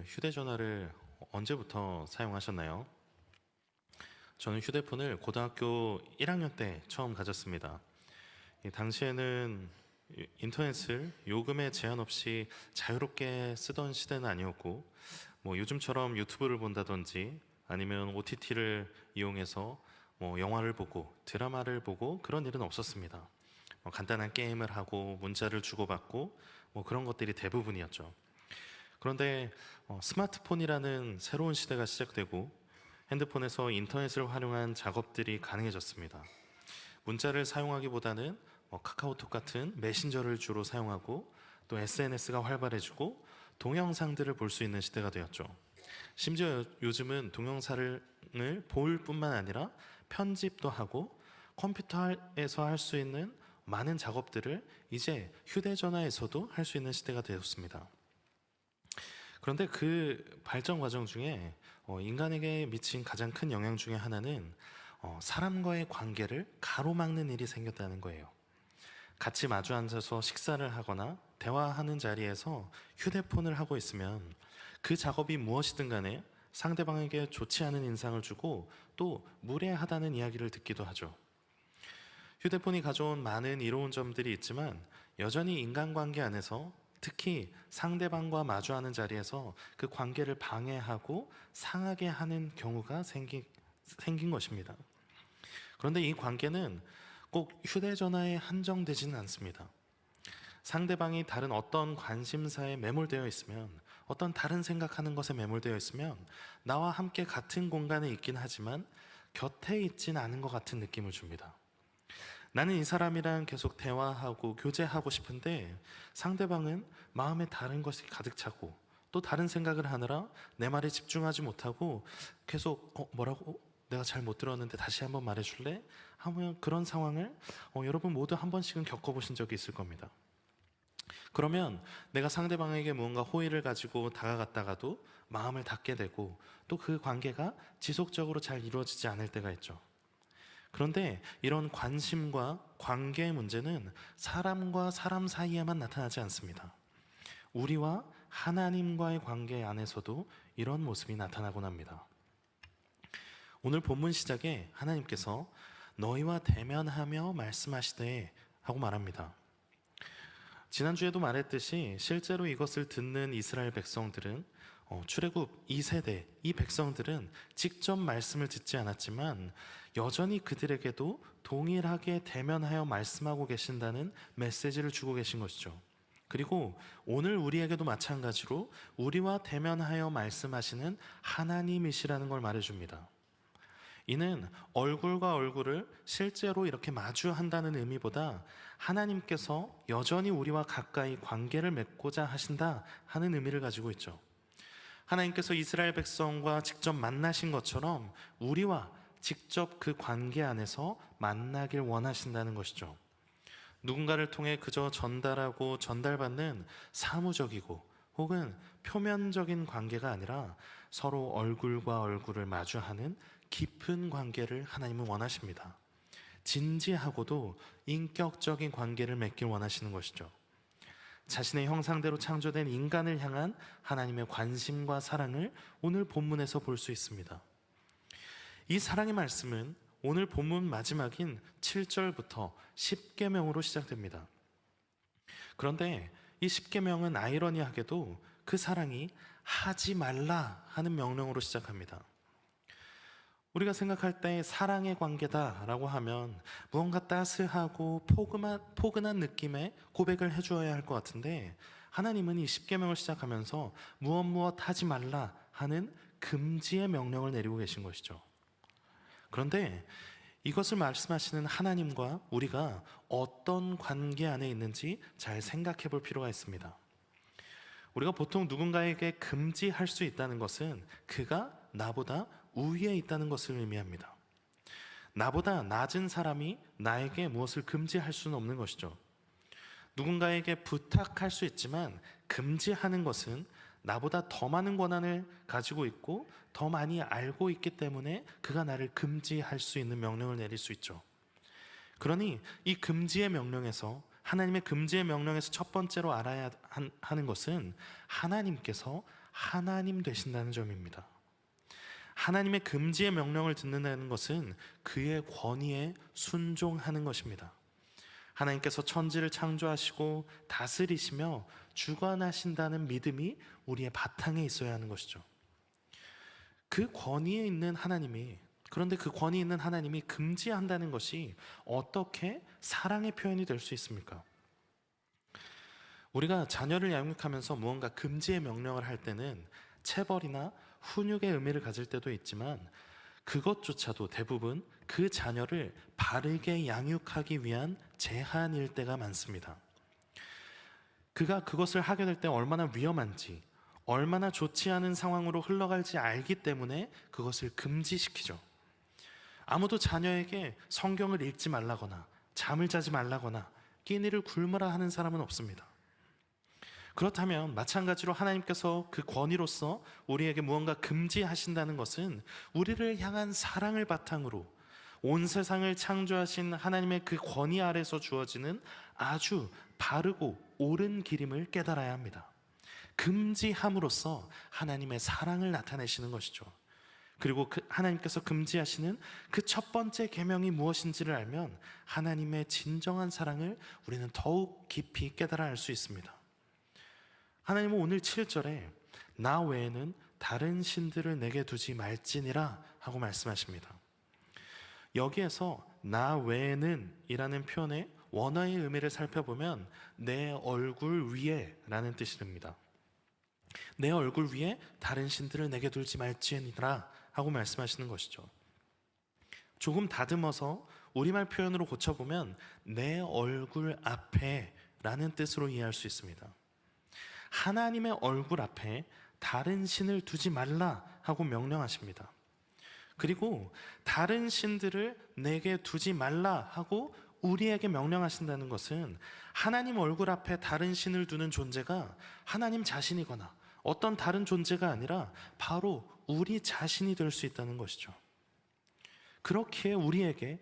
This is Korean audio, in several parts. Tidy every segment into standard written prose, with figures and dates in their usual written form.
휴대전화를 언제부터 사용하셨나요? 저는 휴대폰을 고등학교 1학년 때 처음 가졌습니다. 당시에는 인터넷을 요금에 제한 없이 자유롭게 쓰던 시대는 아니었고, 요즘처럼 유튜브를 본다든지 아니면 OTT를 이용해서 영화를 보고 드라마를 보고 그런 일은 없었습니다. 간단한 게임을 하고 문자를 주고받고 그런 것들이 대부분이었죠. 그런데 스마트폰이라는 새로운 시대가 시작되고 핸드폰에서 인터넷을 활용한 작업들이 가능해졌습니다. 문자를 사용하기보다는 카카오톡 같은 메신저를 주로 사용하고 또 SNS가 활발해지고 동영상들을 볼 수 있는 시대가 되었죠. 심지어 요즘은 동영상을 볼 뿐만 아니라 편집도 하고 컴퓨터에서 할 수 있는 많은 작업들을 이제 휴대전화에서도 할 수 있는 시대가 되었습니다. 그런데 그 발전 과정 중에 인간에게 미친 가장 큰 영향 중에 하나는 사람과의 관계를 가로막는 일이 생겼다는 거예요. 같이 마주 앉아서 식사를 하거나 대화하는 자리에서 휴대폰을 하고 있으면 그 작업이 무엇이든 간에 상대방에게 좋지 않은 인상을 주고 또 무례하다는 이야기를 듣기도 하죠. 휴대폰이 가져온 많은 이로운 점들이 있지만 여전히 인간관계 안에서 특히 상대방과 마주하는 자리에서 그 관계를 방해하고 상하게 하는 경우가 생긴 것입니다. 그런데 이 관계는 꼭 휴대전화에 한정되지는 않습니다. 상대방이 다른 어떤 관심사에 매몰되어 있으면, 어떤 다른 생각하는 것에 매몰되어 있으면 나와 함께 같은 공간에 있긴 하지만 곁에 있진 않은 것 같은 느낌을 줍니다. 나는 이 사람이랑 계속 대화하고 교제하고 싶은데 상대방은 마음에 다른 것이 가득 차고 또 다른 생각을 하느라 내 말에 집중하지 못하고 계속 뭐라고? 내가 잘 못 들었는데 다시 한번 말해줄래? 하면 그런 상황을 여러분 모두 한 번씩은 겪어보신 적이 있을 겁니다. 그러면 내가 상대방에게 무언가 호의를 가지고 다가갔다가도 마음을 닫게 되고 또 그 관계가 지속적으로 잘 이루어지지 않을 때가 있죠. 그런데 이런 관심과 관계의 문제는 사람과 사람 사이에만 나타나지 않습니다. 우리와 하나님과의 관계 안에서도 이런 모습이 나타나곤 합니다. 오늘 본문 시작에 하나님께서 너희와 대면하며 말씀하시되 하고 말합니다. 지난주에도 말했듯이 실제로 이것을 듣는 이스라엘 백성들은 출애굽 2세대 이 백성들은 직접 말씀을 듣지 않았지만 여전히 그들에게도 동일하게 대면하여 말씀하고 계신다는 메시지를 주고 계신 것이죠. 그리고 오늘 우리에게도 마찬가지로 우리와 대면하여 말씀하시는 하나님이시라는 걸 말해줍니다. 이는 얼굴과 얼굴을 실제로 이렇게 마주한다는 의미보다 하나님께서 여전히 우리와 가까이 관계를 맺고자 하신다 하는 의미를 가지고 있죠. 하나님께서 이스라엘 백성과 직접 만나신 것처럼 우리와 직접 그 관계 안에서 만나길 원하신다는 것이죠. 누군가를 통해 그저 전달하고 전달받는 사무적이고 혹은 표면적인 관계가 아니라 서로 얼굴과 얼굴을 마주하는 깊은 관계를 하나님은 원하십니다. 진지하고도 인격적인 관계를 맺길 원하시는 것이죠. 자신의 형상대로 창조된 인간을 향한 하나님의 관심과 사랑을 오늘 본문에서 볼 수 있습니다. 이 사랑의 말씀은 오늘 본문 마지막인 7절부터 10계명으로 시작됩니다. 그런데 이 10계명은 아이러니하게도 그 사랑이 하지 말라 하는 명령으로 시작합니다. 우리가 생각할 때 사랑의 관계다라고 하면 무언가 따스하고 포근한 느낌의 고백을 해주어야 할 것 같은데 하나님은 이 십계명을 시작하면서 무엇 하지 말라 하는 금지의 명령을 내리고 계신 것이죠. 그런데 이것을 말씀하시는 하나님과 우리가 어떤 관계 안에 있는지 잘 생각해 볼 필요가 있습니다. 우리가 보통 누군가에게 금지할 수 있다는 것은 그가 나보다 우위에 있다는 것을 의미합니다. 나보다 낮은 사람이 나에게 무엇을 금지할 수는 없는 것이죠. 누군가에게 부탁할 수 있지만 금지하는 것은 나보다 더 많은 권한을 가지고 있고 더 많이 알고 있기 때문에 그가 나를 금지할 수 있는 명령을 내릴 수 있죠. 그러니 이 금지의 명령에서 하나님의 금지의 명령에서 첫 번째로 알아야 하는 것은 하나님께서 하나님 되신다는 점입니다. 하나님의 금지의 명령을 듣는다는 것은 그의 권위에 순종하는 것입니다. 하나님께서 천지를 창조하시고 다스리시며 주관하신다는 믿음이 우리의 바탕에 있어야 하는 것이죠. 그 권위에 있는 하나님이, 그런데 그 권위 있는 하나님이 금지한다는 것이 어떻게 사랑의 표현이 될 수 있습니까? 우리가 자녀를 양육하면서 무언가 금지의 명령을 할 때는 체벌이나 훈육의 의미를 가질 때도 있지만, 그것조차도 대부분 그 자녀를 바르게 양육하기 위한 제한일 때가 많습니다. 그가 그것을 하게 될 때 얼마나 위험한지, 얼마나 좋지 않은 상황으로 흘러갈지 알기 때문에 그것을 금지시키죠. 아무도 자녀에게 성경을 읽지 말라거나 잠을 자지 말라거나 끼니를 굶으라 하는 사람은 없습니다. 그렇다면 마찬가지로 하나님께서 그 권위로서 우리에게 무언가 금지하신다는 것은 우리를 향한 사랑을 바탕으로 온 세상을 창조하신 하나님의 그 권위 아래서 주어지는 아주 바르고 옳은 길임을 깨달아야 합니다. 금지함으로써 하나님의 사랑을 나타내시는 것이죠. 그리고 하나님께서 금지하시는 그 첫 번째 계명이 무엇인지를 알면 하나님의 진정한 사랑을 우리는 더욱 깊이 깨달아 알 수 있습니다. 하나님은 오늘 7절에 나 외에는 다른 신들을 내게 두지 말지니라 하고 말씀하십니다. 여기에서 나 외에는 이라는 표현의 원어의 의미를 살펴보면 내 얼굴 위에 라는 뜻이 됩니다. 내 얼굴 위에 다른 신들을 내게 두지 말지니라 하고 말씀하시는 것이죠. 조금 다듬어서 우리말 표현으로 고쳐보면 내 얼굴 앞에 라는 뜻으로 이해할 수 있습니다. 하나님의 얼굴 앞에 다른 신을 두지 말라 하고 명령하십니다. 그리고 다른 신들을 내게 두지 말라 하고 우리에게 명령하신다는 것은 하나님 얼굴 앞에 다른 신을 두는 존재가 하나님 자신이거나 어떤 다른 존재가 아니라 바로 우리 자신이 될 수 있다는 것이죠. 그렇기에 우리에게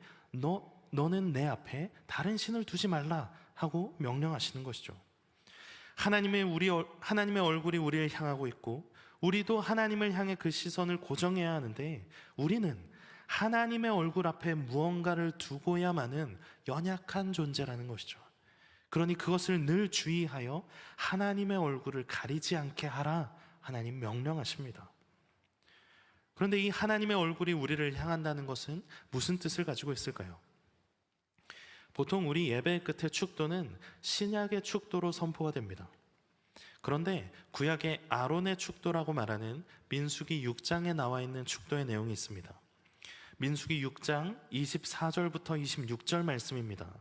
너는 내 앞에 다른 신을 두지 말라 하고 명령하시는 것이죠. 하나님의 얼굴이 우리를 향하고 있고 우리도 하나님을 향해 그 시선을 고정해야 하는데, 우리는 하나님의 얼굴 앞에 무언가를 두고야만은 연약한 존재라는 것이죠. 그러니 그것을 늘 주의하여 하나님의 얼굴을 가리지 않게 하라 하나님 명령하십니다. 그런데 이 하나님의 얼굴이 우리를 향한다는 것은 무슨 뜻을 가지고 있을까요? 보통 우리 예배의 끝에 축도는 신약의 축도로 선포가 됩니다. 그런데 구약의 아론의 축도라고 말하는 민수기 6장에 나와 있는 축도의 내용이 있습니다. 민수기 6장 24절부터 26절 말씀입니다.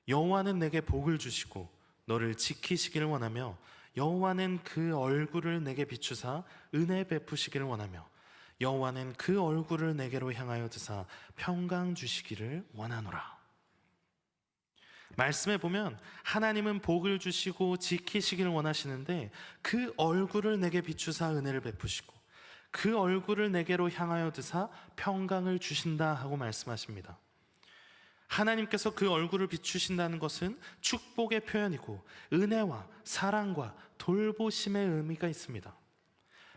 여호와는 내게 복을 주시고 너를 지키시기를 원하며 여호와는 그 얼굴을 내게 비추사 은혜 베푸시기를 원하며 여호와는 그 얼굴을 내게로 향하여 드사 평강 주시기를 원하노라. 말씀에 보면 하나님은 복을 주시고 지키시기를 원하시는데 그 얼굴을 내게 비추사 은혜를 베푸시고 그 얼굴을 내게로 향하여 드사 평강을 주신다 하고 말씀하십니다. 하나님께서 그 얼굴을 비추신다는 것은 축복의 표현이고 은혜와 사랑과 돌보심의 의미가 있습니다.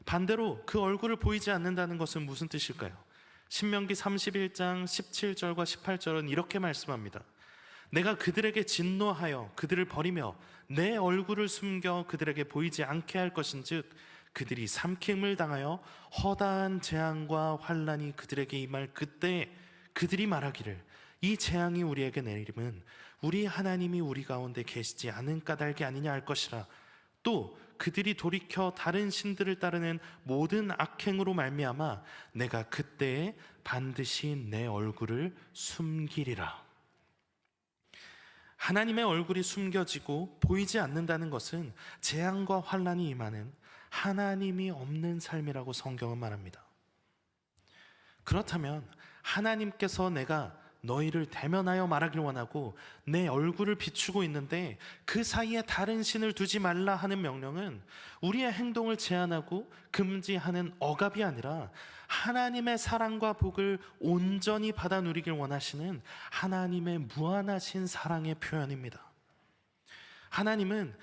반대로 그 얼굴을 보이지 않는다는 것은 무슨 뜻일까요? 신명기 31장 17절과 18절은 이렇게 말씀합니다. 내가 그들에게 진노하여 그들을 버리며 내 얼굴을 숨겨 그들에게 보이지 않게 할 것인즉 그들이 삼킴을 당하여 허다한 재앙과 환난이 그들에게 임할 그때 그들이 말하기를 이 재앙이 우리에게 내림은 우리 하나님이 우리 가운데 계시지 않은 까닭이 아니냐 할 것이라. 또 그들이 돌이켜 다른 신들을 따르는 모든 악행으로 말미암아 내가 그때에 반드시 내 얼굴을 숨기리라. 하나님의 얼굴이 숨겨지고 보이지 않는다는 것은 재앙과 환난이 임하는 하나님이 없는 삶이라고 성경은 말합니다. 그렇다면 하나님께서 내가 너희를 대면하여 말하길 원하고 내 얼굴을 비추고 있는데 그 사이에 다른 신을 두지 말라 하는 명령은 우리의 행동을 제한하고 금지하는 억압이 아니라 하나님의 사랑과 복을 온전히 받아 누리길 원하시는 하나님의 무한하신 사랑의 표현입니다. 하나님은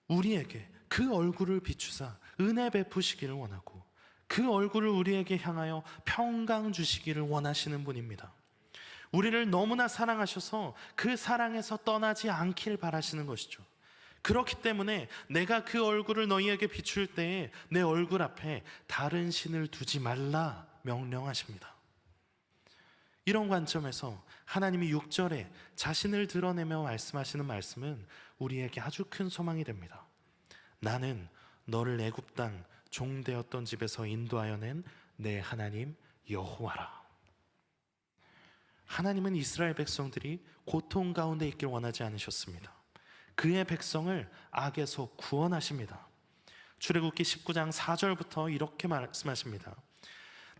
우리에게 그 얼굴을 비추사 은혜 베푸시기를 원하고 그 얼굴을 우리에게 향하여 평강 주시기를 원하시는 분입니다. 우리를 너무나 사랑하셔서 그 사랑에서 떠나지 않길 바라시는 것이죠. 그렇기 때문에 내가 그 얼굴을 너희에게 비출 때에 내 얼굴 앞에 다른 신을 두지 말라 명령하십니다. 이런 관점에서 하나님이 6절에 자신을 드러내며 말씀하시는 말씀은 우리에게 아주 큰 소망이 됩니다. 나는 너를 애굽 땅 종되었던 집에서 인도하여 낸 내 하나님 여호와라. 하나님은 이스라엘 백성들이 고통 가운데 있길 원하지 않으셨습니다. 그의 백성을 악에서 구원하십니다. 출애굽기 19장 4절부터 이렇게 말씀하십니다.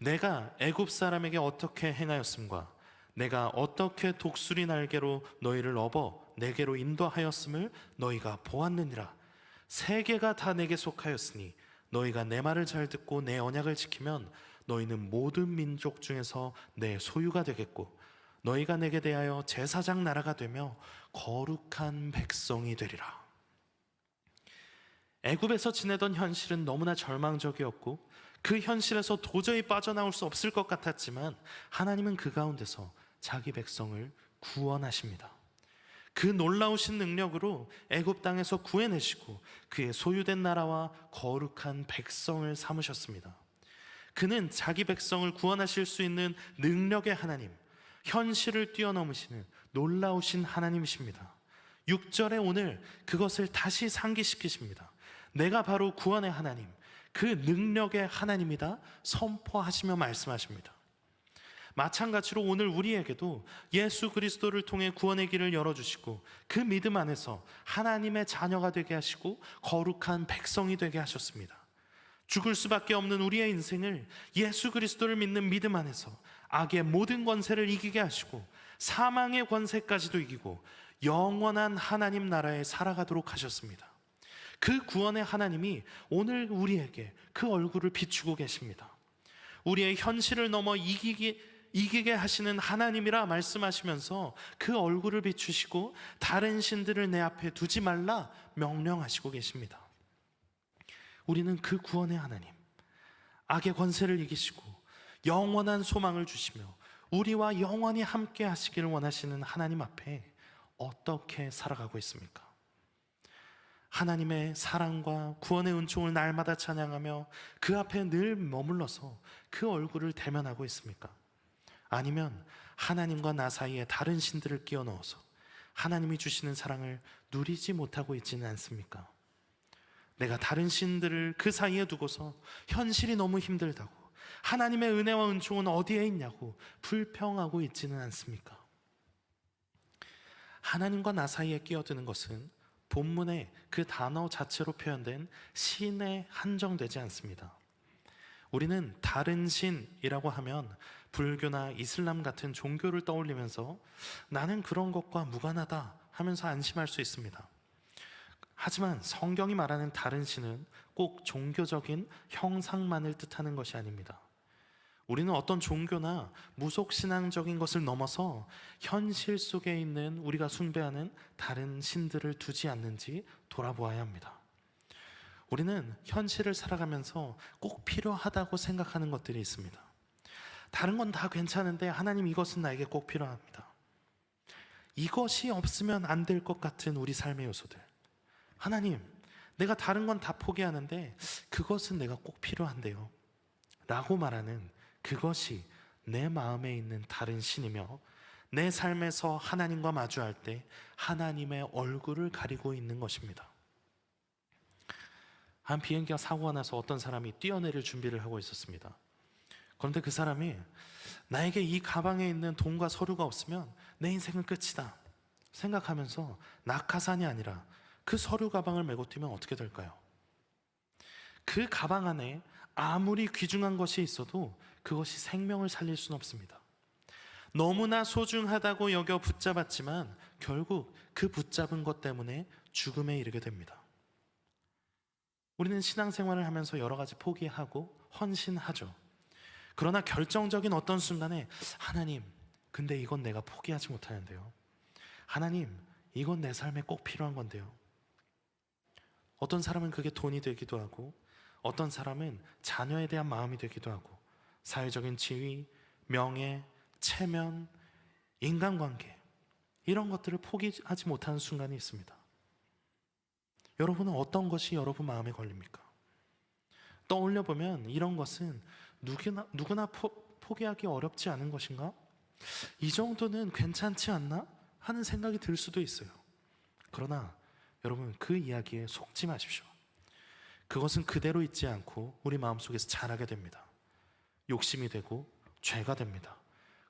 내가 애굽 사람에게 어떻게 행하였음과 내가 어떻게 독수리 날개로 너희를 업어 내게로 인도하였음을 너희가 보았느니라. 세계가 다 내게 속하였으니 너희가 내 말을 잘 듣고 내 언약을 지키면 너희는 모든 민족 중에서 내 소유가 되겠고 너희가 내게 대하여 제사장 나라가 되며 거룩한 백성이 되리라. 애굽에서 지내던 현실은 너무나 절망적이었고 그 현실에서 도저히 빠져나올 수 없을 것 같았지만 하나님은 그 가운데서 자기 백성을 구원하십니다. 그 놀라우신 능력으로 애굽 땅에서 구해내시고 그의 소유된 나라와 거룩한 백성을 삼으셨습니다. 그는 자기 백성을 구원하실 수 있는 능력의 하나님, 현실을 뛰어넘으시는 놀라우신 하나님이십니다. 6절에 오늘 그것을 다시 상기시키십니다. 내가 바로 구원의 하나님, 그 능력의 하나님이다 선포하시며 말씀하십니다. 마찬가지로 오늘 우리에게도 예수 그리스도를 통해 구원의 길을 열어주시고 그 믿음 안에서 하나님의 자녀가 되게 하시고 거룩한 백성이 되게 하셨습니다. 죽을 수밖에 없는 우리의 인생을 예수 그리스도를 믿는 믿음 안에서 악의 모든 권세를 이기게 하시고 사망의 권세까지도 이기고 영원한 하나님 나라에 살아가도록 하셨습니다. 그 구원의 하나님이 오늘 우리에게 그 얼굴을 비추고 계십니다. 우리의 현실을 넘어 이기게 하시는 하나님이라 말씀하시면서 그 얼굴을 비추시고 다른 신들을 내 앞에 두지 말라 명령하시고 계십니다. 우리는 그 구원의 하나님, 악의 권세를 이기시고 영원한 소망을 주시며 우리와 영원히 함께 하시기를 원하시는 하나님 앞에 어떻게 살아가고 있습니까? 하나님의 사랑과 구원의 은총을 날마다 찬양하며 그 앞에 늘 머물러서 그 얼굴을 대면하고 있습니까? 아니면 하나님과 나 사이에 다른 신들을 끼워 넣어서 하나님이 주시는 사랑을 누리지 못하고 있지는 않습니까? 내가 다른 신들을 그 사이에 두고서 현실이 너무 힘들다고, 하나님의 은혜와 은총은 어디에 있냐고 불평하고 있지는 않습니까? 하나님과 나 사이에 끼어드는 것은 본문의 그 단어 자체로 표현된 신에 한정되지 않습니다. 우리는 다른 신이라고 하면 불교나 이슬람 같은 종교를 떠올리면서 나는 그런 것과 무관하다 하면서 안심할 수 있습니다. 하지만 성경이 말하는 다른 신은 꼭 종교적인 형상만을 뜻하는 것이 아닙니다. 우리는 어떤 종교나 무속신앙적인 것을 넘어서 현실 속에 있는 우리가 숭배하는 다른 신들을 두지 않는지 돌아보아야 합니다. 우리는 현실을 살아가면서 꼭 필요하다고 생각하는 것들이 있습니다. 다른 건 다 괜찮은데 하나님 이것은 나에게 꼭 필요합니다. 이것이 없으면 안 될 것 같은 우리 삶의 요소들. 하나님, 내가 다른 건 다 포기하는데 그것은 내가 꼭 필요한데요 라고 말하는 그것이 내 마음에 있는 다른 신이며 내 삶에서 하나님과 마주할 때 하나님의 얼굴을 가리고 있는 것입니다. 한 비행기가 사고가 나서 어떤 사람이 뛰어내릴 준비를 하고 있었습니다. 그런데 그 사람이 나에게 이 가방에 있는 돈과 서류가 없으면 내 인생은 끝이다 생각하면서 낙하산이 아니라 그 서류 가방을 메고 뛰면 어떻게 될까요? 그 가방 안에 아무리 귀중한 것이 있어도 그것이 생명을 살릴 수는 없습니다. 너무나 소중하다고 여겨 붙잡았지만 결국 그 붙잡은 것 때문에 죽음에 이르게 됩니다. 우리는 신앙생활을 하면서 여러 가지 포기하고 헌신하죠. 그러나 결정적인 어떤 순간에 하나님, 근데 이건 내가 포기하지 못하는데요. 하나님, 이건 내 삶에 꼭 필요한 건데요. 어떤 사람은 그게 돈이 되기도 하고, 어떤 사람은 자녀에 대한 마음이 되기도 하고, 사회적인 지위, 명예, 체면, 인간관계, 이런 것들을 포기하지 못하는 순간이 있습니다. 여러분은 어떤 것이 여러분 마음에 걸립니까? 떠올려 보면 이런 것은 누구나 포기하기 어렵지 않은 것인가? 이 정도는 괜찮지 않나? 하는 생각이 들 수도 있어요. 그러나 여러분, 그 이야기에 속지 마십시오. 그것은 그대로 있지 않고 우리 마음속에서 자라게 됩니다. 욕심이 되고 죄가 됩니다.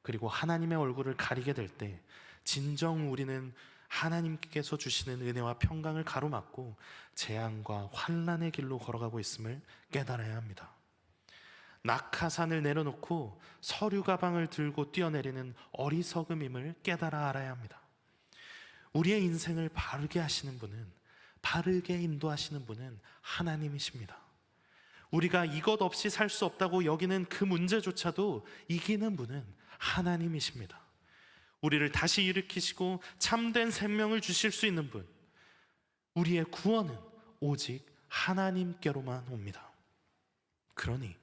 그리고 하나님의 얼굴을 가리게 될 때 진정 우리는 하나님께서 주시는 은혜와 평강을 가로막고 재앙과 환난의 길로 걸어가고 있음을 깨달아야 합니다. 낙하산을 내려놓고 서류 가방을 들고 뛰어내리는 어리석음임을 깨달아 알아야 합니다. 우리의 인생을 바르게 하시는 분은, 바르게 인도하시는 분은 하나님이십니다. 우리가 이것 없이 살 수 없다고 여기는 그 문제조차도 이기는 분은 하나님이십니다. 우리를 다시 일으키시고 참된 생명을 주실 수 있는 분, 우리의 구원은 오직 하나님께로만 옵니다. 그러니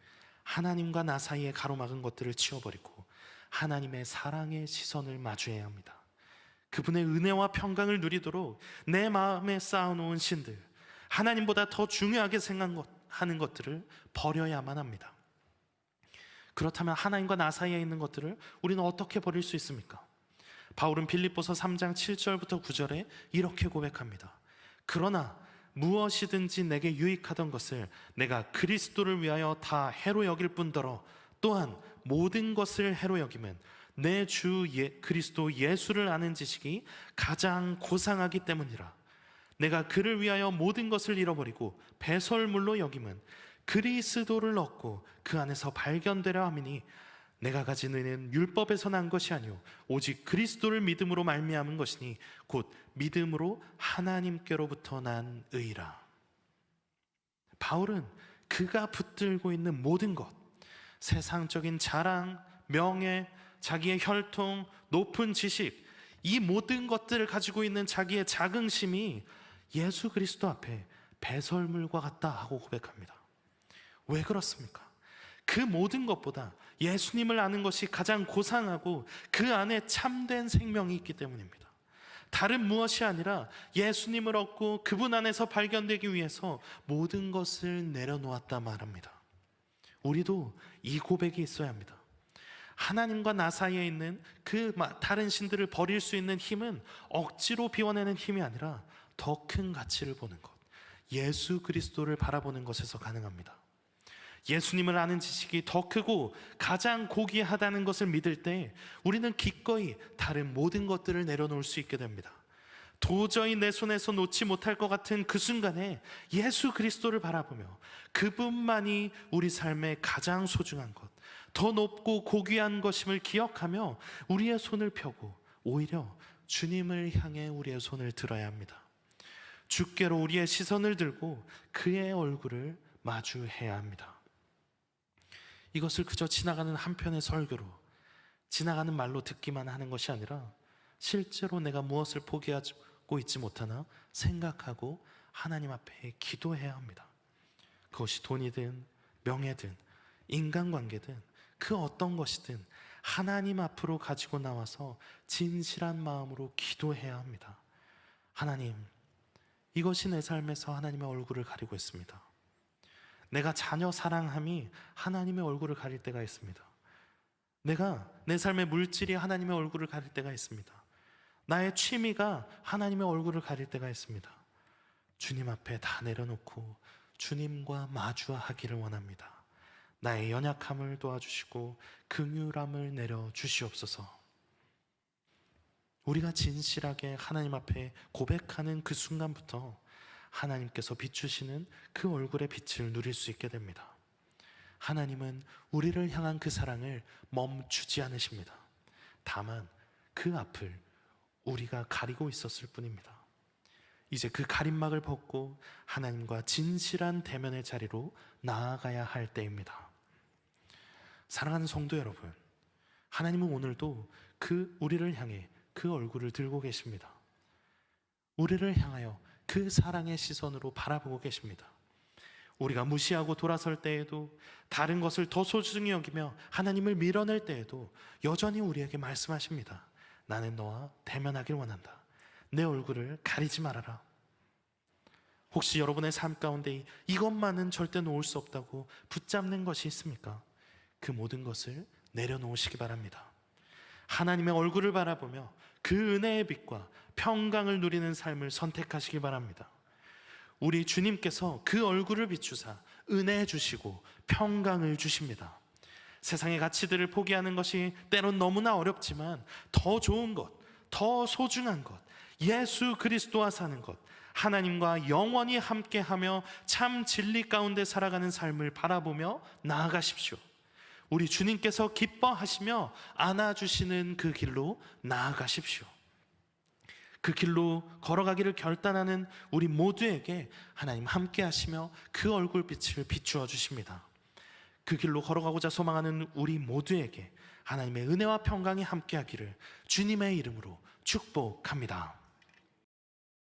하나님과 나 사이에 가로막은 것들을 치워버리고 하나님의 사랑의 시선을 마주해야 합니다. 그분의 은혜와 평강을 누리도록 내 마음에 쌓아놓은 신들, 하나님보다 더 중요하게 생각하는 것들을 버려야만 합니다. 그렇다면 하나님과 나 사이에 있는 것들을 우리는 어떻게 버릴 수 있습니까? 바울은 빌립보서 3장 7절부터 9절에 이렇게 고백합니다. 그러나 무엇이든지 내게 유익하던 것을 내가 그리스도를 위하여 다 해로 여길 뿐더러 또한 모든 것을 해로 여기면 내 주 그리스도 예수를 아는 지식이 가장 고상하기 때문이라. 내가 그를 위하여 모든 것을 잃어버리고 배설물로 여김은 그리스도를 얻고 그 안에서 발견되려 함이니 내가 가진 의는 율법에서 난 것이 아니오 오직 그리스도를 믿음으로 말미암은 것이니 곧 믿음으로 하나님께로부터 난 의라. 바울은 그가 붙들고 있는 모든 것, 세상적인 자랑, 명예, 자기의 혈통, 높은 지식, 이 모든 것들을 가지고 있는 자기의 자긍심이 예수 그리스도 앞에 배설물과 같다 하고 고백합니다. 왜 그렇습니까? 그 모든 것보다 예수님을 아는 것이 가장 고상하고 그 안에 참된 생명이 있기 때문입니다. 다른 무엇이 아니라 예수님을 얻고 그분 안에서 발견되기 위해서 모든 것을 내려놓았다 말합니다. 우리도 이 고백이 있어야 합니다. 하나님과 나 사이에 있는 그 다른 신들을 버릴 수 있는 힘은 억지로 비워내는 힘이 아니라 더 큰 가치를 보는 것, 예수 그리스도를 바라보는 것에서 가능합니다. 예수님을 아는 지식이 더 크고 가장 고귀하다는 것을 믿을 때 우리는 기꺼이 다른 모든 것들을 내려놓을 수 있게 됩니다. 도저히 내 손에서 놓지 못할 것 같은 그 순간에 예수 그리스도를 바라보며 그분만이 우리 삶의 가장 소중한 것, 더 높고 고귀한 것임을 기억하며 우리의 손을 펴고 오히려 주님을 향해 우리의 손을 들어야 합니다. 주께로 우리의 시선을 들고 그의 얼굴을 마주해야 합니다. 이것을 그저 지나가는 한편의 설교로, 지나가는 말로 듣기만 하는 것이 아니라 실제로 내가 무엇을 포기하고 있지 못하나 생각하고 하나님 앞에 기도해야 합니다. 그것이 돈이든 명예든 인간관계든 그 어떤 것이든 하나님 앞으로 가지고 나와서 진실한 마음으로 기도해야 합니다. 하나님, 이것이 내 삶에서 하나님의 얼굴을 가리고 있습니다. 내가 자녀 사랑함이 하나님의 얼굴을 가릴 때가 있습니다. 내가 내 삶의 물질이 하나님의 얼굴을 가릴 때가 있습니다. 나의 취미가 하나님의 얼굴을 가릴 때가 있습니다. 주님 앞에 다 내려놓고 주님과 마주하기를 원합니다. 나의 연약함을 도와주시고 긍휼함을 내려 주시옵소서. 우리가 진실하게 하나님 앞에 고백하는 그 순간부터 하나님께서 비추시는 그 얼굴의 빛을 누릴 수 있게 됩니다. 하나님은 우리를 향한 그 사랑을 멈추지 않으십니다. 다만 그 앞을 우리가 가리고 있었을 뿐입니다. 이제 그 가림막을 벗고 하나님과 진실한 대면의 자리로 나아가야 할 때입니다. 사랑하는 성도 여러분, 하나님은 오늘도 우리를 향해 그 얼굴을 들고 계십니다. 우리를 향하여 그 사랑의 시선으로 바라보고 계십니다. 우리가 무시하고 돌아설 때에도, 다른 것을 더 소중히 여기며 하나님을 밀어낼 때에도 여전히 우리에게 말씀하십니다. 나는 너와 대면하길 원한다. 내 얼굴을 가리지 말아라. 혹시 여러분의 삶 가운데 이것만은 절대 놓을 수 없다고 붙잡는 것이 있습니까? 그 모든 것을 내려놓으시기 바랍니다. 하나님의 얼굴을 바라보며 그 은혜의 빛과 평강을 누리는 삶을 선택하시기 바랍니다. 우리 주님께서 그 얼굴을 비추사 은혜 주시고 평강을 주십니다. 세상의 가치들을 포기하는 것이 때론 너무나 어렵지만 더 좋은 것, 더 소중한 것, 예수 그리스도와 사는 것, 하나님과 영원히 함께하며 참 진리 가운데 살아가는 삶을 바라보며 나아가십시오. 우리 주님께서 기뻐하시며 안아주시는 그 길로 나아가십시오. 그 길로 걸어가기를 결단하는 우리 모두에게 하나님 함께 하시며 그 얼굴빛을 비추어 주십니다. 그 길로 걸어가고자 소망하는 우리 모두에게 하나님의 은혜와 평강이 함께 하기를 주님의 이름으로 축복합니다.